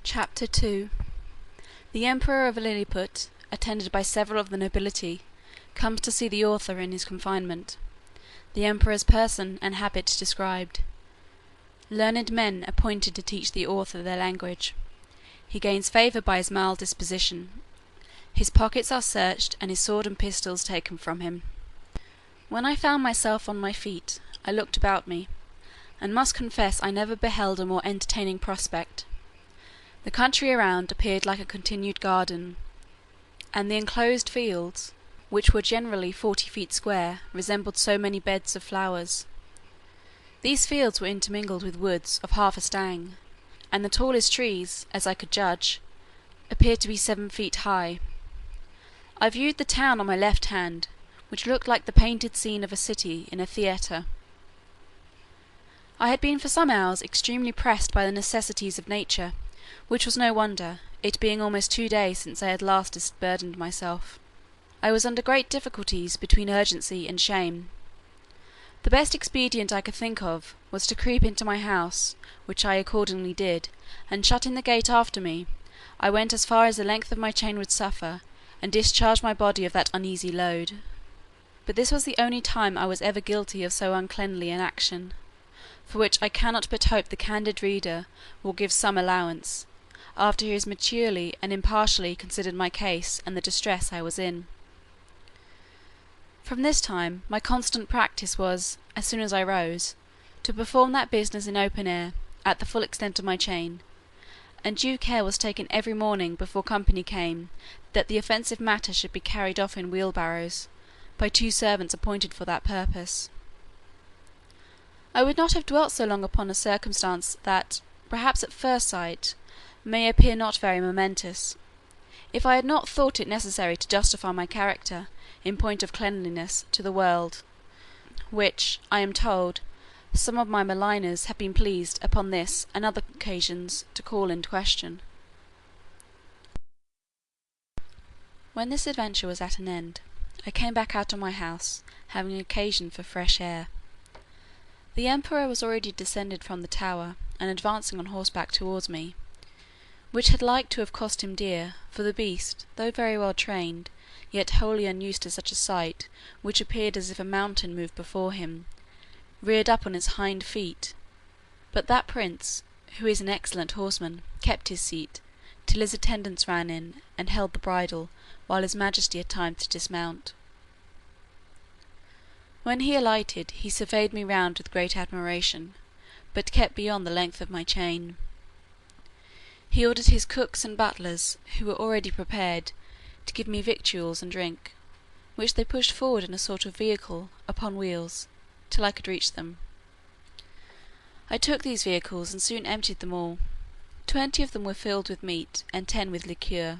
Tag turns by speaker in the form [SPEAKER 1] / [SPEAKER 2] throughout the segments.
[SPEAKER 1] Chapter 2. The Emperor of Lilliput, attended by several of the nobility, comes to see the author in his confinement. The Emperor's person and habit described. Learned men appointed to teach the author their language. He gains favour by his mild disposition. His pockets are searched, and his sword and pistols taken from him. When I found myself on my feet, I looked about me, and must confess I never beheld a more entertaining prospect. The country around appeared like a continued garden, and the enclosed fields, which were generally 40 feet square, resembled so many beds of flowers. These fields were intermingled with woods of half a stang, and the tallest trees, as I could judge, appeared to be 7 feet high. I viewed the town on my left hand, which looked like the painted scene of a city in a theatre. I had been for some hours extremely pressed by the necessities of nature, which was no wonder, it being almost 2 days since I had last disburdened myself. I was under great difficulties between urgency and shame. The best expedient I could think of was to creep into my house, which I accordingly did, and shutting the gate after me, I went as far as the length of my chain would suffer, and discharged my body of that uneasy load. But this was the only time I was ever guilty of so uncleanly an action, for which I cannot but hope the candid reader will give some allowance, after he has maturely and impartially considered my case and the distress I was in. From this time my constant practice was, as soon as I rose, to perform that business in open air, at the full extent of my chain, and due care was taken every morning before company came that the offensive matter should be carried off in wheelbarrows, by 2 servants appointed for that purpose. I would not have dwelt so long upon a circumstance that, perhaps at first sight, may appear not very momentous, if I had not thought it necessary to justify my character, in point of cleanliness, to the world, which, I am told, some of my maligners have been pleased, upon this and other occasions, to call in question. When this adventure was at an end, I came back out of my house, having occasion for fresh air. The emperor was already descended from the tower, and advancing on horseback towards me, which had like to have cost him dear, for the beast, though very well trained, yet wholly unused to such a sight, which appeared as if a mountain moved before him, reared up on his hind feet; but that prince, who is an excellent horseman, kept his seat, till his attendants ran in, and held the bridle, while his majesty had time to dismount. When he alighted, he surveyed me round with great admiration, but kept beyond the length of my chain. He ordered his cooks and butlers, who were already prepared, to give me victuals and drink, which they pushed forward in a sort of vehicle, upon wheels, till I could reach them. I took these vehicles, and soon emptied them all. 20 of them were filled with meat, and 10 with liqueur.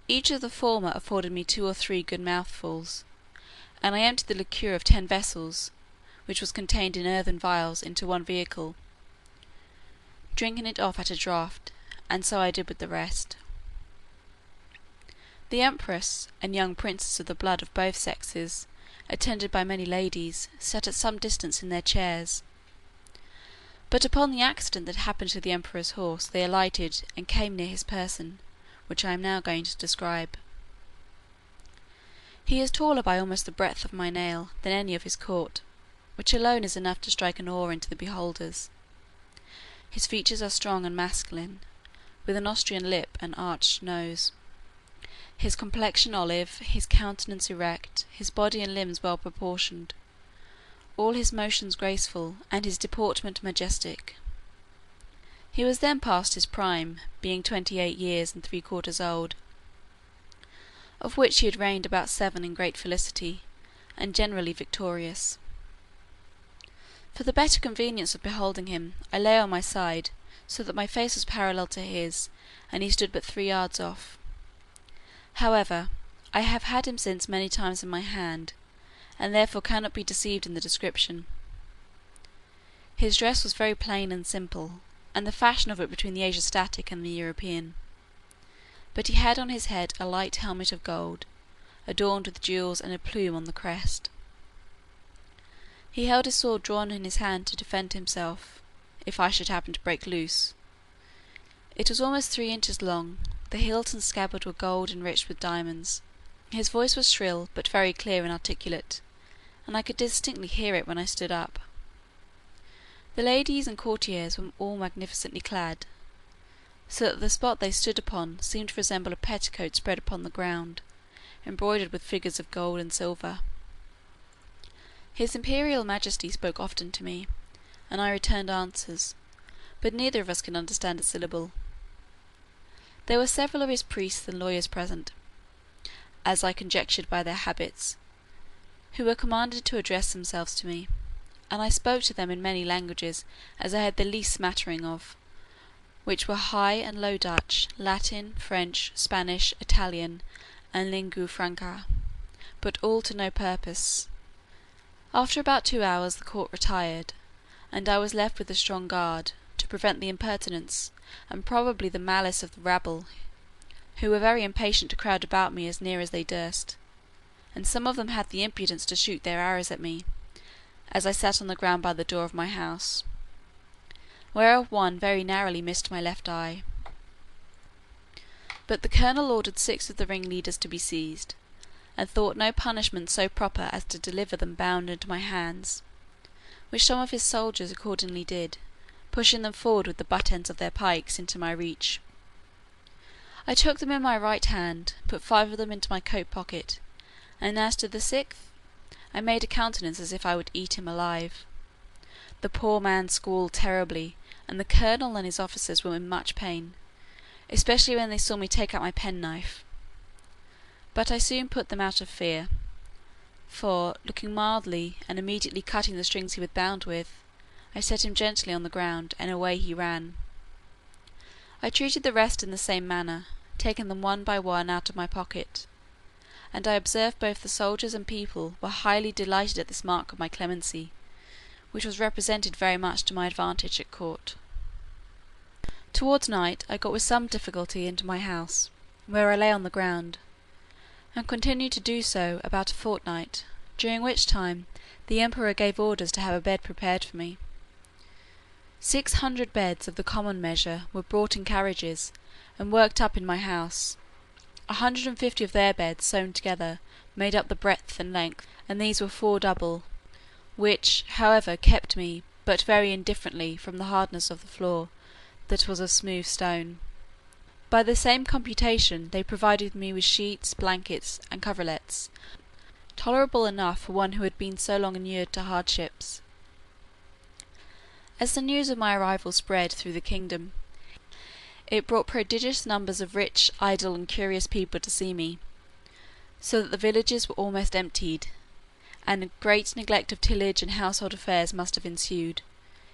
[SPEAKER 1] Each of the former afforded me 2 or 3 good mouthfuls, and I emptied the liqueur of 10 vessels, which was contained in earthen vials, into one vehicle, drinking it off at a draught, and so I did with the rest. The empress, and young princes of the blood of both sexes, attended by many ladies, sat at some distance in their chairs. But upon the accident that happened to the emperor's horse, they alighted, and came near his person, which I am now going to describe. He is taller by almost the breadth of my nail than any of his court, which alone is enough to strike an awe into the beholders. His features are strong and masculine, with an Austrian lip and arched nose. His complexion olive, his countenance erect, his body and limbs well proportioned, all his motions graceful, and his deportment majestic. He was then past his prime, being 28 years and 3/4 old, of which he had reigned about 7 in great felicity, and generally victorious. For the better convenience of beholding him, I lay on my side, so that my face was parallel to his, and he stood but 3 yards off. However, I have had him since many times in my hand, and therefore cannot be deceived in the description. His dress was very plain and simple, and the fashion of it between the Asiatic and the European. But he had on his head a light helmet of gold, adorned with jewels and a plume on the crest. He held his sword drawn in his hand to defend himself, if I should happen to break loose, It was almost 3 inches long, the hilt and scabbard were gold enriched with diamonds. His voice was shrill, but very clear and articulate, and I could distinctly hear it when I stood up. The ladies and courtiers were all magnificently clad, so that the spot they stood upon seemed to resemble a petticoat spread upon the ground, embroidered with figures of gold and silver. His imperial majesty spoke often to me, and I returned answers, but neither of us could understand a syllable. There were several of his priests and lawyers present, as I conjectured by their habits, who were commanded to address themselves to me, and I spoke to them in many languages as I had the least smattering of, which were High and Low Dutch, Latin, French, Spanish, Italian, and Lingua Franca, but all to no purpose. After about 2 hours the court retired, and I was left with a strong guard, to prevent the impertinence, and probably the malice of the rabble, who were very impatient to crowd about me as near as they durst, and some of them had the impudence to shoot their arrows at me, as I sat on the ground by the door of my house, whereof one very narrowly missed my left eye. But the colonel ordered 6 of the ringleaders to be seized, and thought no punishment so proper as to deliver them bound into my hands, which some of his soldiers accordingly did, pushing them forward with the butt ends of their pikes into my reach. I took them in my right hand, put 5 of them into my coat pocket, and as to the 6th, I made a countenance as if I would eat him alive. The poor man squalled terribly, and the colonel and his officers were in much pain, especially when they saw me take out my penknife. But I soon put them out of fear; for, looking mildly, and immediately cutting the strings he was bound with, I set him gently on the ground, and away he ran. I treated the rest in the same manner, taking them one by one out of my pocket; and I observed both the soldiers and people were highly delighted at this mark of my clemency, which was represented very much to my advantage at court. Towards night I got with some difficulty into my house, where I lay on the ground, and continued to do so about a fortnight, during which time the emperor gave orders to have a bed prepared for me. 600 beds of the common measure were brought in carriages, and worked up in my house. 150 of their beds sewn together made up the breadth and length, and these were 4 double, which, however, kept me but very indifferently from the hardness of the floor, that was of smooth stone. By the same computation they provided me with sheets, blankets, and coverlets, tolerable enough for one who had been so long inured to hardships. As the news of my arrival spread through the kingdom, it brought prodigious numbers of rich, idle, and curious people to see me, so that the villages were almost emptied, and a great neglect of tillage and household affairs must have ensued,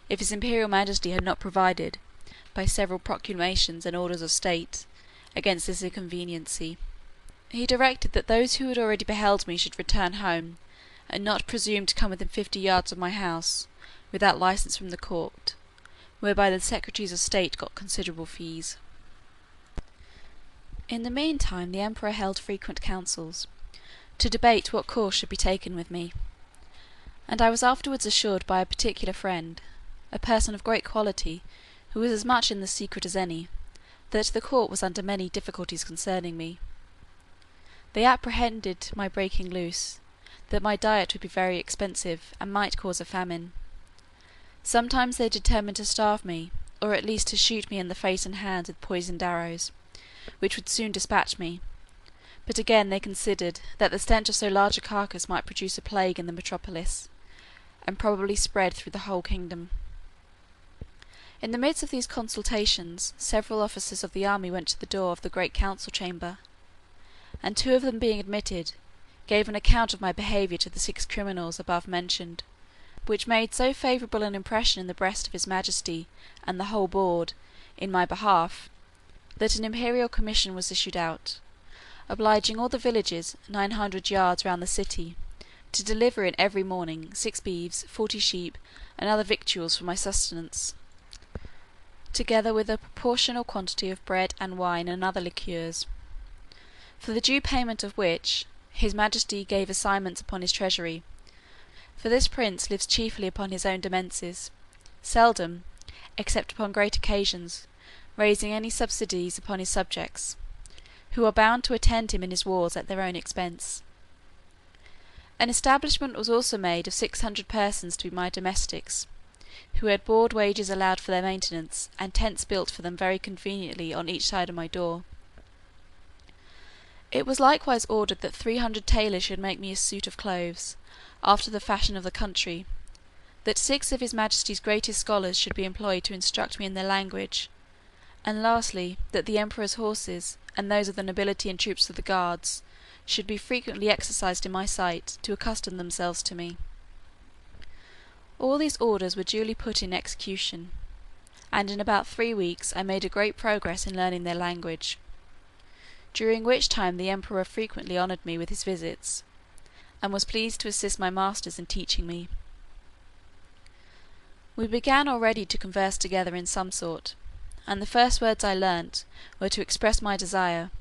[SPEAKER 1] if his imperial majesty had not provided, by several proclamations and orders of state, against this inconveniency. He directed that those who had already beheld me should return home, and not presume to come within 50 yards of my house, without license from the court, whereby the secretaries of state got considerable fees. In the meantime the emperor held frequent councils, to debate what course should be taken with me; and I was afterwards assured by a particular friend, a person of great quality, who was as much in the secret as any, that the court was under many difficulties concerning me. They apprehended my breaking loose, that my diet would be very expensive, and might cause a famine. Sometimes they determined to starve me, or at least to shoot me in the face and hands with poisoned arrows, which would soon dispatch me; but again they considered that the stench of so large a carcass might produce a plague in the metropolis, and probably spread through the whole kingdom. In the midst of these consultations, several officers of the army went to the door of the great council chamber, and 2 of them being admitted, gave an account of my behaviour to the 6 criminals above mentioned, which made so favourable an impression in the breast of his majesty and the whole board, in my behalf, that an imperial commission was issued out, obliging all the villages 900 yards round the city to deliver in every morning 6 beeves, 40 sheep, and other victuals for my sustenance, together with a proportional quantity of bread and wine and other liqueurs, for the due payment of which his majesty gave assignments upon his treasury; for this prince lives chiefly upon his own demences, seldom, except upon great occasions, raising any subsidies upon his subjects, who are bound to attend him in his wars at their own expense. An establishment was also made of 600 persons to be my domestics, who had board wages allowed for their maintenance, and tents built for them very conveniently on each side of my door. It was likewise ordered that 300 tailors should make me a suit of clothes, after the fashion of the country, that 6 of his majesty's greatest scholars should be employed to instruct me in their language, and lastly, that the emperor's horses, and those of the nobility and troops of the guards, should be frequently exercised in my sight, to accustom themselves to me. All these orders were duly put in execution, and in about 3 weeks I made a great progress in learning their language, during which time the emperor frequently honoured me with his visits, and was pleased to assist my masters in teaching me. We began already to converse together in some sort, and the first words I learnt were to express my desire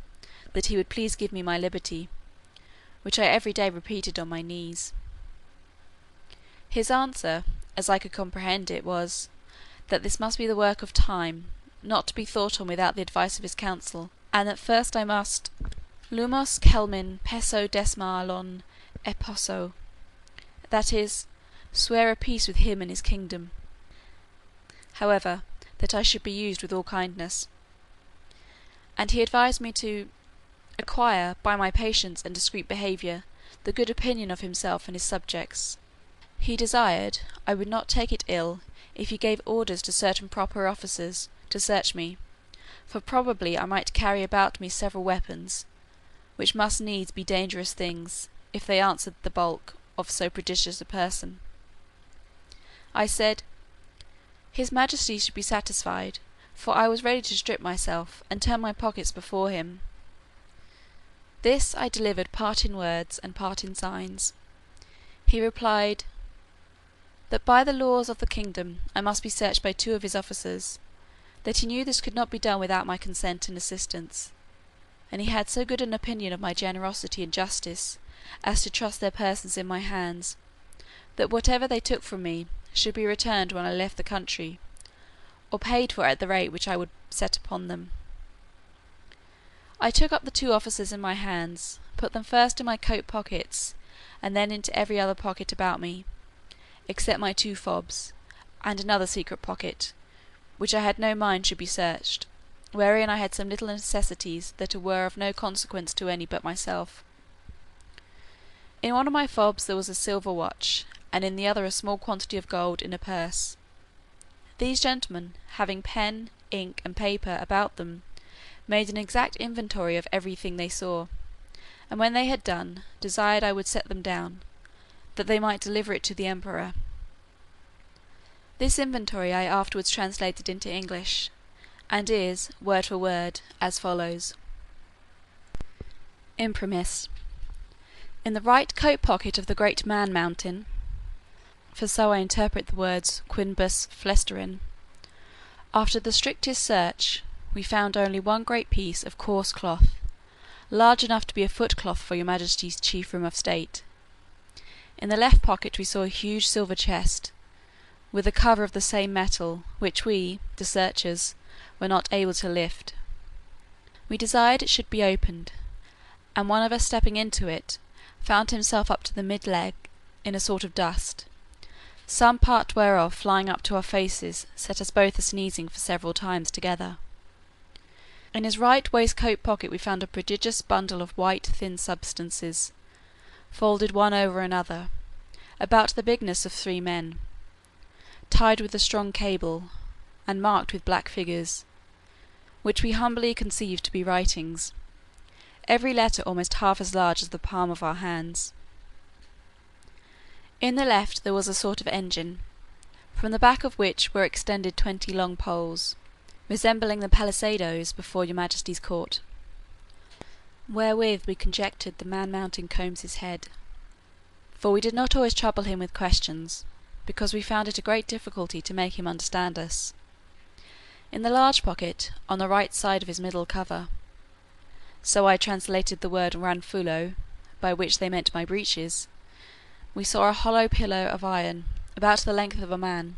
[SPEAKER 1] that he would please give me my liberty, which I every day repeated on my knees. His answer, as I could comprehend it, was, that this must be the work of time, not to be thought on without the advice of his council, and that first I must lumos celmin pesso desmalon eposo, that is, swear a peace with him and his kingdom. However, that I should be used with all kindness. And he advised me to acquire, by my patience and discreet behaviour, the good opinion of himself and his subjects. He desired I would not take it ill if he gave orders to certain proper officers to search me, for probably I might carry about me several weapons, which must needs be dangerous things, if they answered the bulk of so prodigious a person. I said, his majesty should be satisfied, for I was ready to strip myself, and turn my pockets before him. This I delivered part in words and part in signs. He replied, that by the laws of the kingdom I must be searched by 2 of his officers, that he knew this could not be done without my consent and assistance, and he had so good an opinion of my generosity and justice as to trust their persons in my hands, that whatever they took from me should be returned when I left the country, or paid for at the rate which I would set upon them. I took up the 2 officers in my hands, put them first in my coat pockets, and then into every other pocket about me, except my 2 fobs, and another secret pocket, which I had no mind should be searched, wherein I had some little necessities that were of no consequence to any but myself. In one of my fobs there was a silver watch, and in the other a small quantity of gold in a purse. These gentlemen, having pen, ink, and paper about them, made an exact inventory of everything they saw, and when they had done, desired I would set them down, that they might deliver it to the emperor. This inventory I afterwards translated into English, and is, word for word, as follows. Imprimis. In the right coat pocket of the great Man Mountain, for so I interpret the words quinbus flesterin, after the strictest search, we found only one great piece of coarse cloth, large enough to be a footcloth for your majesty's chief room of state. In the left pocket we saw a huge silver chest, with a cover of the same metal, which we, the searchers, were not able to lift. We desired it should be opened, and one of us stepping into it, found himself up to the mid-leg in a sort of dust, some part whereof flying up to our faces set us both a-sneezing for several times together. In his right waistcoat pocket we found a prodigious bundle of white thin substances, folded one over another, about the bigness of 3 men, tied with a strong cable, and marked with black figures, which we humbly conceived to be writings, every letter almost half as large as the palm of our hands. In the left there was a sort of engine, from the back of which were extended 20 long poles, resembling the palisadoes before your majesty's court, wherewith we conjectured the Man Mountain combs his head, for we did not always trouble him with questions, because we found it a great difficulty to make him understand us. In the large pocket, on the right side of his middle cover, so I translated the word ranfulo, by which they meant my breeches, we saw a hollow pillow of iron, about the length of a man,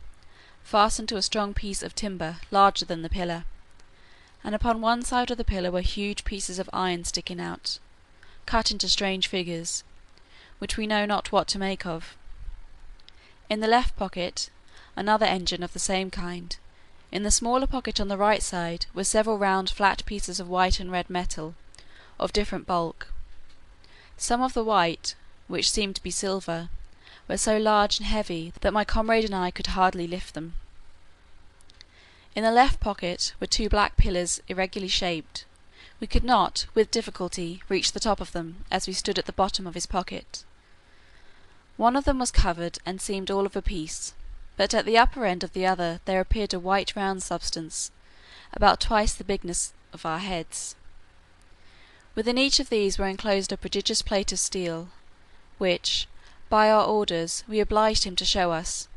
[SPEAKER 1] fastened to a strong piece of timber larger than the pillar, and upon one side of the pillar were huge pieces of iron sticking out, cut into strange figures, which we know not what to make of. In the left pocket, another engine of the same kind. In the smaller pocket on the right side were several round flat pieces of white and red metal, of different bulk. Some of the white, which seemed to be silver, were so large and heavy that my comrade and I could hardly lift them. In the left pocket were two black pillars irregularly shaped. We could not, with difficulty, reach the top of them, as we stood at the bottom of his pocket. One of them was covered, and seemed all of a piece, but at the upper end of the other there appeared a white round substance, about twice the bigness of our heads. Within each of these were enclosed a prodigious plate of steel, which, by our orders, we obliged him to show us,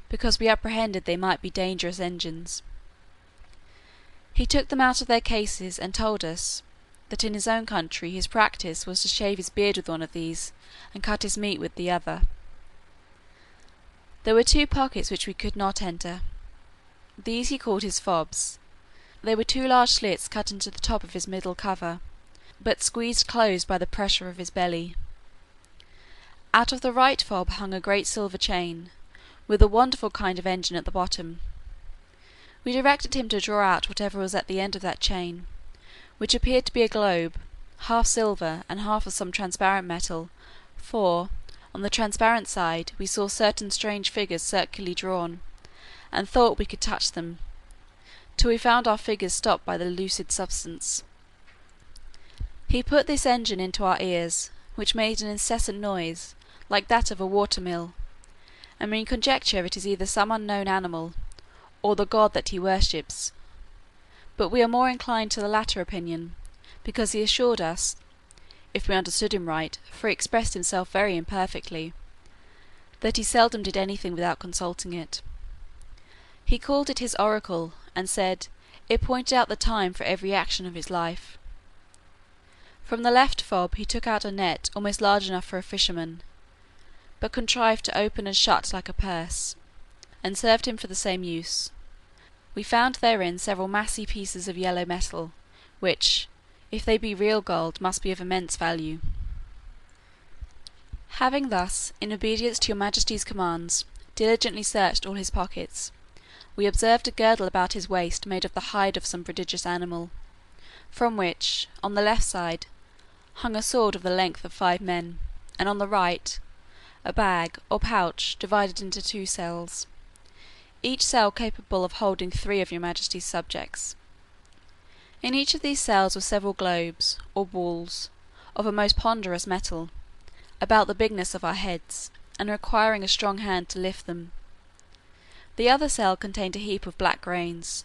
[SPEAKER 1] because we apprehended they might be dangerous engines. He took them out of their cases, and told us, that in his own country his practice was to shave his beard with one of these, and cut his meat with the other. There were two pockets which we could not enter. These he called his fobs. They were two large slits cut into the top of his middle cover, but squeezed closed by the pressure of his belly. Out of the right fob hung a great silver chain, with a wonderful kind of engine at the bottom. We directed him to draw out whatever was at the end of that chain, which appeared to be a globe, half silver and half of some transparent metal, for, on the transparent side, we saw certain strange figures circularly drawn, and thought we could touch them, till we found our fingers stopped by the lucid substance. He put this engine into our ears, which made an incessant noise, like that of a water-mill, and we conjecture it is either some unknown animal, or the god that he worships; but we are more inclined to the latter opinion, because he assured us, if we understood him right, for he expressed himself very imperfectly, that he seldom did anything without consulting it. He called it his oracle, and said, it pointed out the time for every action of his life. From the left fob he took out a net almost large enough for a fisherman, but contrived to open and shut like a purse, and served him for the same use. We found therein several massy pieces of yellow metal, which, if they be real gold, must be of immense value. Having thus, in obedience to your majesty's commands, diligently searched all his pockets, we observed a girdle about his waist made of the hide of some prodigious animal, from which, on the left side, hung a sword of the length of 5 men, and on the right, a bag or pouch divided into 2 cells, each cell capable of holding 3 of your majesty's subjects. In each of these cells were several globes, or balls, of a most ponderous metal, about the bigness of our heads, and requiring a strong hand to lift them. The other cell contained a heap of black grains,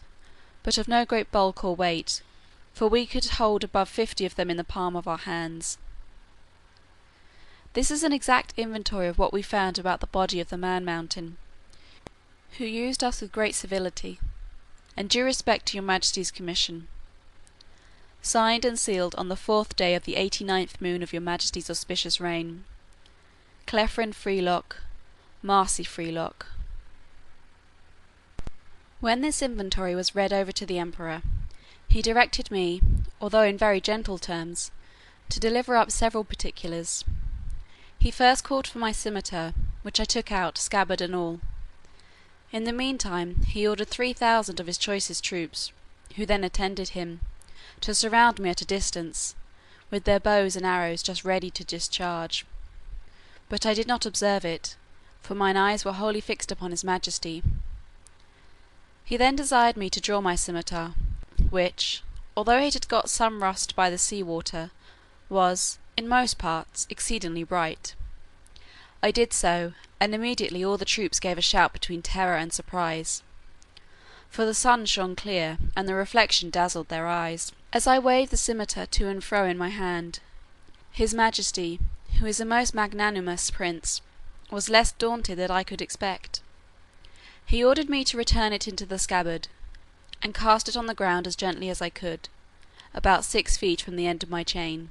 [SPEAKER 1] but of no great bulk or weight, for we could hold above 50 of them in the palm of our hands. This is an exact inventory of what we found about the body of the man-mountain, who used us with great civility, and due respect to your majesty's commission. Signed and sealed on the 4th day of the 89th moon of your majesty's auspicious reign. Clefrin Freelock, Marcy Freelock. When this inventory was read over to the emperor, he directed me, although in very gentle terms, to deliver up several particulars. He first called for my scimitar, which I took out, scabbard and all. In the meantime he ordered 3,000 of his choicest troops, who then attended him, to surround me at a distance, with their bows and arrows just ready to discharge. But I did not observe it, for mine eyes were wholly fixed upon his majesty. He then desired me to draw my scimitar, which, although it had got some rust by the sea water, was, in most parts, exceedingly bright. I did so, and immediately all the troops gave a shout between terror and surprise, for the sun shone clear, and the reflection dazzled their eyes. As I waved the scimitar to and fro in my hand, his majesty, who is a most magnanimous prince, was less daunted than I could expect. He ordered me to return it into the scabbard, and cast it on the ground as gently as I could, about 6 feet from the end of my chain.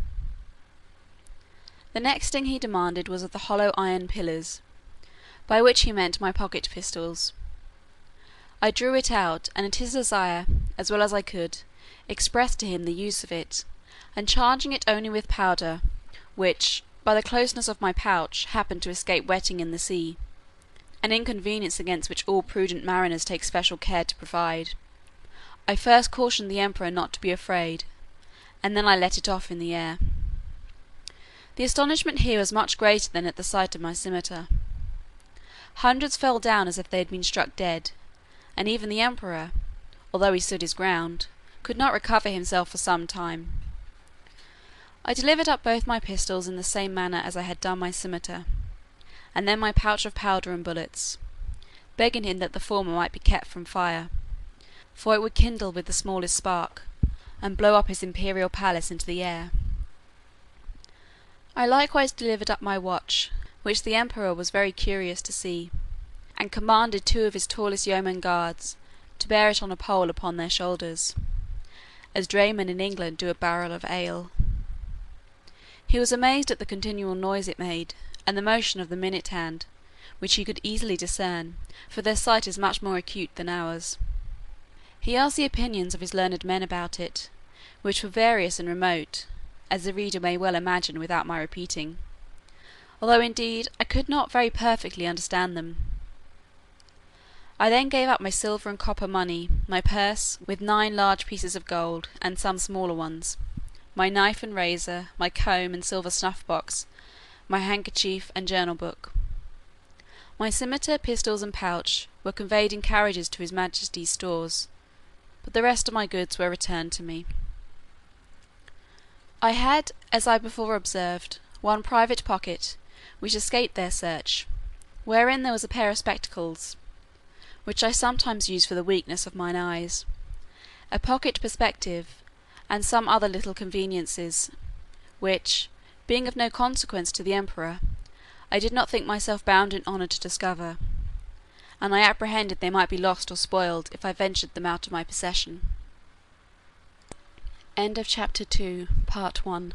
[SPEAKER 1] The next thing he demanded was of the hollow iron pillars, by which he meant my pocket pistols. I drew it out, and at his desire, as well as I could, expressed to him the use of it, and charging it only with powder, which, by the closeness of my pouch, happened to escape wetting in the sea, an inconvenience against which all prudent mariners take special care to provide, I first cautioned the emperor not to be afraid, and then I let it off in the air. The astonishment here was much greater than at the sight of my scimitar. Hundreds fell down as if they had been struck dead, and even the emperor, although he stood his ground, could not recover himself for some time. I delivered up both my pistols in the same manner as I had done my scimitar, and then my pouch of powder and bullets, begging him that the former might be kept from fire, for it would kindle with the smallest spark, and blow up his imperial palace into the air. I likewise delivered up my watch, which the emperor was very curious to see, and commanded two of his tallest yeoman guards to bear it on a pole upon their shoulders, as draymen in England do a barrel of ale. He was amazed at the continual noise it made, and the motion of the minute hand, which he could easily discern, for their sight is much more acute than ours. He asked the opinions of his learned men about it, which were various and remote, as the reader may well imagine without my repeating, although indeed I could not very perfectly understand them. I then gave up my silver and copper money, my purse, with 9 large pieces of gold, and some smaller ones, my knife and razor, my comb and silver snuff box, my handkerchief and journal book. My scimitar, pistols, and pouch were conveyed in carriages to his majesty's stores, but the rest of my goods were returned to me. I had, as I before observed, one private pocket, which escaped their search, wherein there was a pair of spectacles, which I sometimes use for the weakness of mine eyes, a pocket perspective, and some other little conveniences, which, being of no consequence to the emperor, I did not think myself bound in honour to discover, and I apprehended they might be lost or spoiled if I ventured them out of my possession. Chapter 2 Part 1